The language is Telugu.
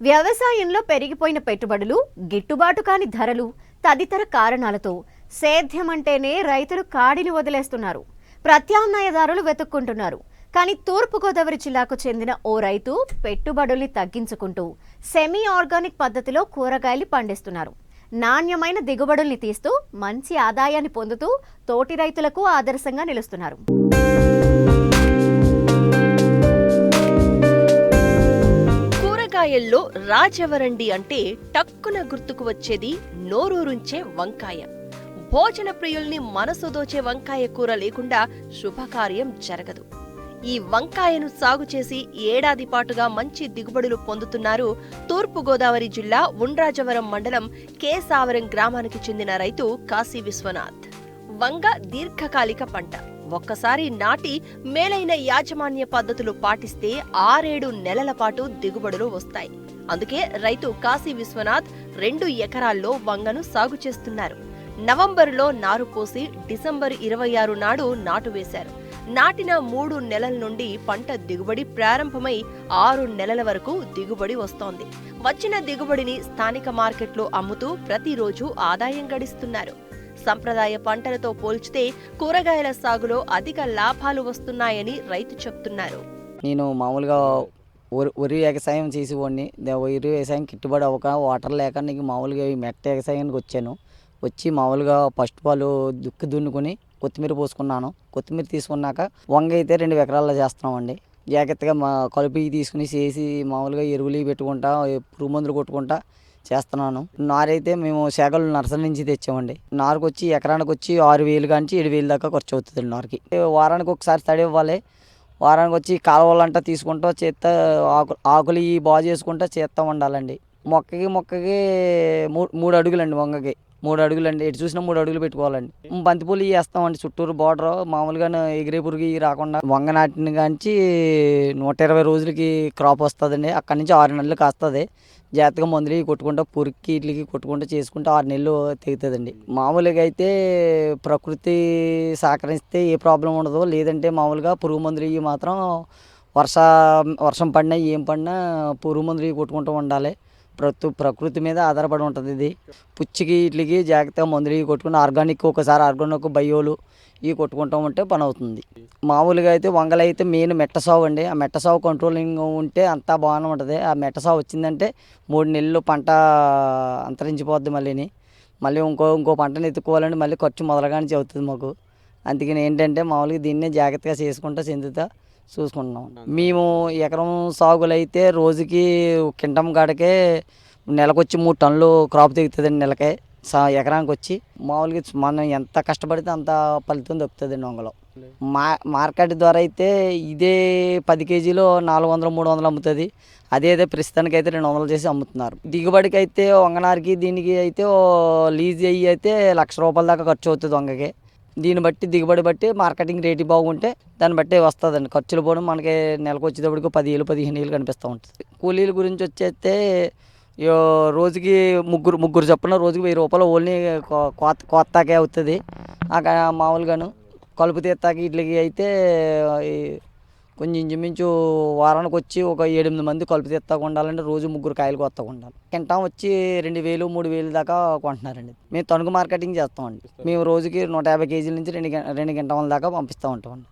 వ్యవసాయంలో పెరిగిపోయిన పెట్టుబడులు, గిట్టుబాటు కాని ధరలు తదితర కారణాలతో సేద్యమంటేనే రైతులు కాడిని వదిలేస్తున్నారు. ప్రత్యామ్నాయదారులు వెతుక్కుంటున్నారు. కానీ తూర్పుగోదావరి జిల్లాకు చెందిన ఓ రైతు పెట్టుబడుల్ని తగ్గించుకుంటూ సెమీ ఆర్గానిక్ పద్ధతిలో కూరగాయలు పండిస్తున్నారు. నాణ్యమైన దిగుబడుల్ని తీస్తూ మంచి ఆదాయాన్ని పొందుతూ తోటి రైతులకు ఆదర్శంగా నిలుస్తున్నారు. వంకాయల్లో రాజవరండి అంటే టక్కున గుర్తుకు వచ్చేది నోరూరుంచే వంకాయ. భోజన ప్రియుల్ని మనసు దోచే వంకాయ కూర లేకుండా శుభకార్యం జరగదు. ఈ వంకాయను సాగు చేసి ఏడాది పాటుగా మంచి దిగుబడులు పొందుతున్నారు తూర్పుగోదావరి జిల్లా ఉండ్రాజవరం మండలం కేసావరం గ్రామానికి చెందిన రైతు కాశీ విశ్వనాథ్. వంగ దీర్ఘకాలిక పంట. ఒక్కసారి నాటి మేలైన యాజమాన్య పద్ధతులు పాటిస్తే 6-7 నెలల పాటు దిగుబడులు వస్తాయి. అందుకే రైతు కాశీ విశ్వనాథ్ 2 ఎకరాల్లో వంగను సాగు చేస్తున్నారు. నవంబరులో నారు పోసి డిసెంబర్ 26 నాడు నాటు వేశారు. నాటిన 3 నెలల నుండి పంట దిగుబడి ప్రారంభమై 6 నెలల వరకు దిగుబడి వస్తోంది. వచ్చిన దిగుబడిని స్థానిక మార్కెట్లో అమ్ముతూ ప్రతిరోజు ఆదాయం గడిస్తున్నారు. సంప్రదాయ పంటలతో పోల్చితే కూరగాయల సాగులో అధిక లాభాలు వస్తున్నాయని రైతు చెప్తున్నారు. నేను మామూలుగా వరి వ్యవసాయం చేసేవాడిని. వరి వ్యవసాయం గిట్టుబడి అవ్వక వాటర్ లేక నీకు మామూలుగా ఈ మెట్ట వ్యవసాయానికి వచ్చి మామూలుగా ఫస్ట్ పాలు దున్నుకొని కొత్తిమీర పోసుకున్నాను. కొత్తిమీర తీసుకున్నాక వంగ అయితే 2 ఎకరాల్లో చేస్తున్నామండి. జాగ్రత్తగా కలుపు తీసుకుని చేసి మామూలుగా ఎరువులు పెట్టుకుంటా పురుగు మందులు కొట్టుకుంటా చేస్తున్నాను. నారైతే మేము శాఖలు నర్సరీ నుంచి తెచ్చామండి. నారుకు వచ్చి ఎకరానికి వచ్చి 6,000 కానీ 7,000 దాకా ఖర్చు అవుతుంది నారుకి. వారానికి ఒకసారి తడి ఇవ్వాలి. వారానికి వచ్చి కాలువలంటా తీసుకుంటూ చేత్తా ఆకులు బాగు చేసుకుంటూ చేత్తా ఉండాలండి. మొక్కకి 3 అడుగులండి. వంగకి 3 అడుగులండి. ఎటు చూసినా 3 అడుగులు పెట్టుకోవాలండి. బంతిపూలు వేస్తామండి చుట్టూరు బార్డర్. మామూలుగా ఎగిరే పురుగు రాకుండా వంగ నాటిన కాంచి 120 రోజులకి క్రాప్ వస్తుందండి. అక్కడి నుంచి 6 నెలలు కాస్తుంది. జాగ్రత్తగా మందులు కొట్టుకుంటా పురుగుకి వీటికి కొట్టుకుంటూ చేసుకుంటే 6 నెలలు తెగుతుందండి. మామూలుగా అయితే ప్రకృతి సహకరిస్తే ఏ ప్రాబ్లం ఉండదు. లేదంటే మామూలుగా పురుగు మందులు ఇవి మాత్రం వర్షం పడినా ఏం పడినా పురుగు మందులు కొట్టుకుంటూ ఉండాలి. ప్రకృతి మీద ఆధారపడి ఉంటుంది. ఇది పుచ్చికి వీటికి జాగ్రత్తగా మందులు కొట్టుకుని ఆర్గానిక్ ఒకసారి ఆర్గానిక్ బయోలు ఇవి కొట్టుకుంటూ ఉంటే పని అవుతుంది. మామూలుగా అయితే వంగలు అయితే మెయిన్ మెట్ట సాగు అండి. ఆ మెట్ట సాగు కంట్రోలింగ్ ఉంటే అంతా బాగానే ఉంటుంది. ఆ మెట్ట సాగు వచ్చిందంటే 3 నెలలు పంట అంతరించిపోద్ది. మళ్ళీ ఇంకో పంటను ఎత్తుకోవాలంటే మళ్ళీ ఖర్చు మొదలుగానే అవుతుంది మాకు. అందుకని ఏంటంటే మామూలుగా దీన్నే జాగ్రత్తగా చేసుకుంటూ చెందుతా చూసుకుంటున్నాం. మేము ఎకరం సాగులు అయితే రోజుకి కింటం కాడకే నెలకొచ్చి 3 టన్నులు క్రాప్ తెగుతుందండి. నెలకే ఎకరానికి వచ్చి మామూలుగా మనం ఎంత కష్టపడితే అంత ఫలితం దొరుకుతుందండి వంగలో. మార్కెట్ ద్వారా అయితే ఇదే 10 కేజీలు 400-300 అమ్ముతుంది. అదే ప్రస్తుతానికి అయితే 200 చేసి అమ్ముతున్నారు. దిగుబడికి అయితే వంగనారికి దీనికి అయితే లీజ్ అయ్యి అయితే ₹1,00,000 దాకా ఖర్చు అవుతుంది వంగకి. దీన్ని బట్టి దిగుబడి బట్టి మార్కెటింగ్ రేటు బాగుంటే దాన్ని బట్టి వస్తుందండి. ఖర్చులు పోవడం మనకి నెలకు వచ్చేటప్పటికి 10,000-15,000 కనిపిస్తూ ఉంటుంది. కూలీల గురించి వచ్చేస్తే రోజుకి ముగ్గురు చొప్పున రోజుకి ₹1,000 ఓన్లీ కోత్తాకే అవుతుంది. మామూలుగాను కలుపు తీస్తాకి వీటికి అయితే కొంచెం ఇంచుమించు వారానికి వచ్చి ఒక 7-8 మంది కలుపు తీస్తాకు ఉండాలంటే రోజు 3 కాయలు కొత్తగా ఉండాలి. కింటాం వచ్చి 2,000-3,000 దాకా కొంటున్నారండి. మేము తణుకు మార్కెటింగ్ చేస్తామండి. మేము రోజుకి 150 కేజీల నుంచి 2 కింటాల దాకా పంపిస్తూ ఉంటామండి.